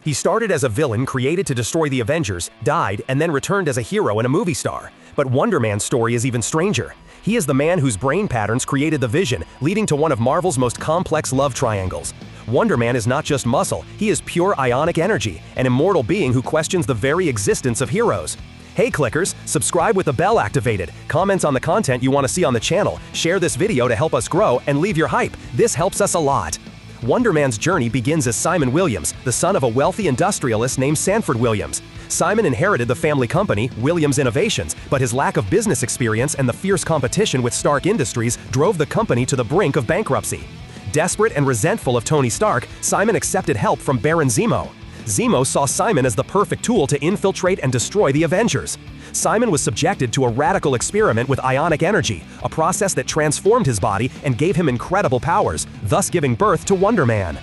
He started as a villain created to destroy the Avengers, died, and then returned as a hero and a movie star. But Wonder Man's story is even stranger. He is the man whose brain patterns created the Vision, leading to one of Marvel's most complex love triangles. Wonder Man is not just muscle, he is pure ionic energy, an immortal being who questions the very existence of heroes. Hey clickers, subscribe with the bell activated, comment on the content you want to see on the channel, share this video to help us grow, and leave your hype. This helps us a lot. Wonder Man's journey begins as Simon Williams, the son of a wealthy industrialist named Sanford Williams. Simon inherited the family company, Williams Innovations, but his lack of business experience and the fierce competition with Stark Industries drove the company to the brink of bankruptcy. Desperate and resentful of Tony Stark, Simon accepted help from Baron Zemo. Zemo saw Simon as the perfect tool to infiltrate and destroy the Avengers. Simon was subjected to a radical experiment with ionic energy, a process that transformed his body and gave him incredible powers, thus giving birth to Wonder Man.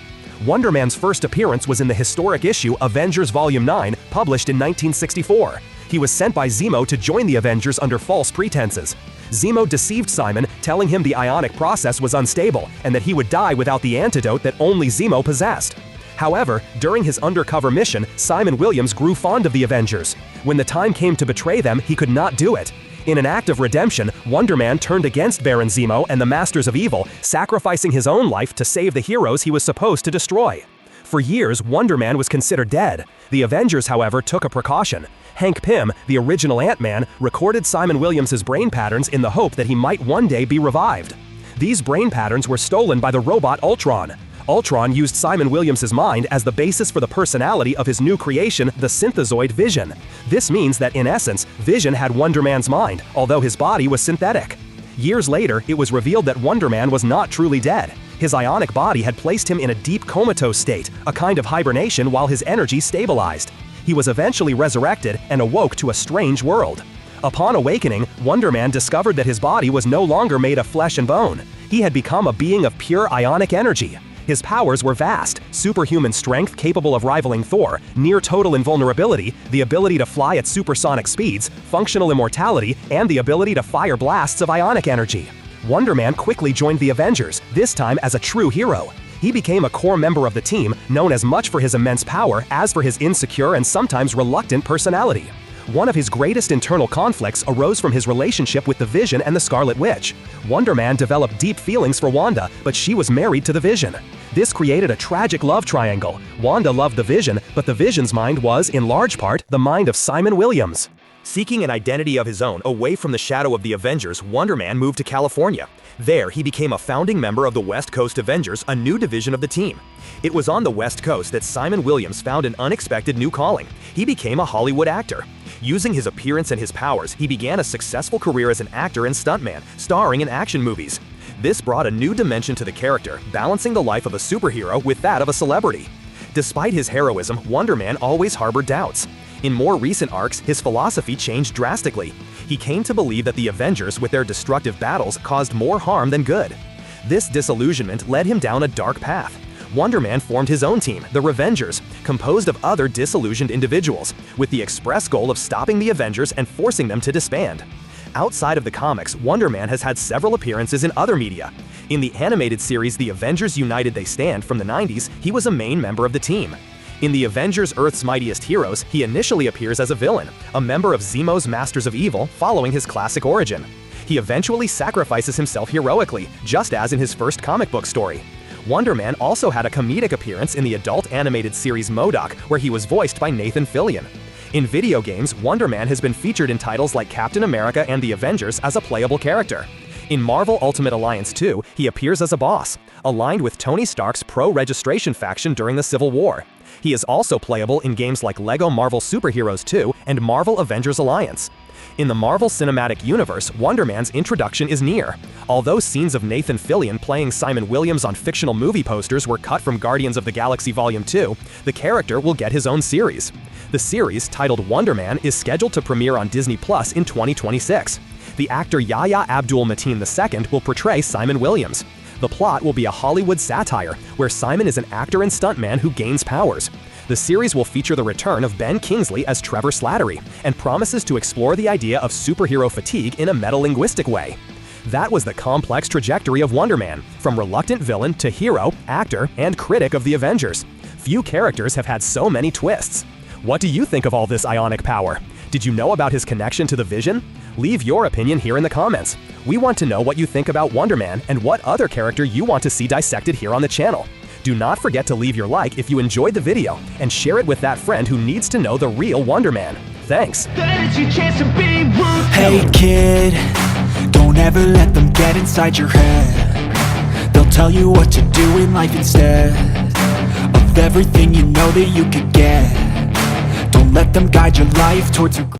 Wonder Man's first appearance was in the historic issue Avengers Volume 9, published in 1964. He was sent by Zemo to join the Avengers under false pretenses. Zemo deceived Simon, telling him the ionic process was unstable and that he would die without the antidote that only Zemo possessed. However, during his undercover mission, Simon Williams grew fond of the Avengers. When the time came to betray them, he could not do it. In an act of redemption, Wonder Man turned against Baron Zemo and the Masters of Evil, sacrificing his own life to save the heroes he was supposed to destroy. For years, Wonder Man was considered dead. The Avengers, however, took a precaution. Hank Pym, the original Ant-Man, recorded Simon Williams' brain patterns in the hope that he might one day be revived. These brain patterns were stolen by the robot Ultron. Ultron used Simon Williams' mind as the basis for the personality of his new creation, the synthezoid Vision. This means that, in essence, Vision had Wonder Man's mind, although his body was synthetic. Years later, it was revealed that Wonder Man was not truly dead. His ionic body had placed him in a deep comatose state, a kind of hibernation while his energy stabilized. He was eventually resurrected and awoke to a strange world. Upon awakening, Wonder Man discovered that his body was no longer made of flesh and bone. He had become a being of pure ionic energy. His powers were vast: superhuman strength capable of rivaling Thor, near-total invulnerability, the ability to fly at supersonic speeds, functional immortality, and the ability to fire blasts of ionic energy. Wonder Man quickly joined the Avengers, this time as a true hero. He became a core member of the team, known as much for his immense power as for his insecure and sometimes reluctant personality. One of his greatest internal conflicts arose from his relationship with the Vision and the Scarlet Witch. Wonder Man developed deep feelings for Wanda, but she was married to the Vision. This created a tragic love triangle. Wanda loved the Vision, but the Vision's mind was, in large part, the mind of Simon Williams. Seeking an identity of his own away from the shadow of the Avengers, Wonder Man moved to California. There, he became a founding member of the West Coast Avengers, a new division of the team. It was on the West Coast that Simon Williams found an unexpected new calling. He became a Hollywood actor. Using his appearance and his powers, he began a successful career as an actor and stuntman, starring in action movies. This brought a new dimension to the character, balancing the life of a superhero with that of a celebrity. Despite his heroism, Wonder Man always harbored doubts. In more recent arcs, his philosophy changed drastically. He came to believe that the Avengers, with their destructive battles, caused more harm than good. This disillusionment led him down a dark path. Wonder Man formed his own team, the Avengers, composed of other disillusioned individuals, with the express goal of stopping the Avengers and forcing them to disband. Outside of the comics, Wonder Man has had several appearances in other media. In the animated series The Avengers United They Stand from the 90s, he was a main member of the team. In the Avengers Earth's Mightiest Heroes, he initially appears as a villain, a member of Zemo's Masters of Evil, following his classic origin. He eventually sacrifices himself heroically, just as in his first comic book story. Wonder Man also had a comedic appearance in the adult animated series MODOK, where he was voiced by Nathan Fillion. In video games, Wonder Man has been featured in titles like Captain America and the Avengers as a playable character. In Marvel Ultimate Alliance 2, he appears as a boss, aligned with Tony Stark's pro-registration faction during the Civil War. He is also playable in games like LEGO Marvel Superheroes 2 and Marvel Avengers Alliance. In the Marvel Cinematic Universe, Wonder Man's introduction is near. Although scenes of Nathan Fillion playing Simon Williams on fictional movie posters were cut from Guardians of the Galaxy Volume 2, the character will get his own series. The series, titled Wonder Man, is scheduled to premiere on Disney Plus in 2026. The actor Yahya Abdul-Mateen II will portray Simon Williams. The plot will be a Hollywood satire, where Simon is an actor and stuntman who gains powers. The series will feature the return of Ben Kingsley as Trevor Slattery, and promises to explore the idea of superhero fatigue in a metalinguistic way. That was the complex trajectory of Wonder Man, from reluctant villain to hero, actor, and critic of the Avengers. Few characters have had so many twists. What do you think of all this ionic power? Did you know about his connection to the Vision? Leave your opinion here in the comments. We want to know what you think about Wonder Man and what other character you want to see dissected here on the channel. Do not forget to leave your like if you enjoyed the video and share it with that friend who needs to know the real Wonder Man. Thanks. Hey kid, don't ever let them get inside your head. They'll tell you what to do in life instead of everything you know that you could get. Don't let them guide your life towards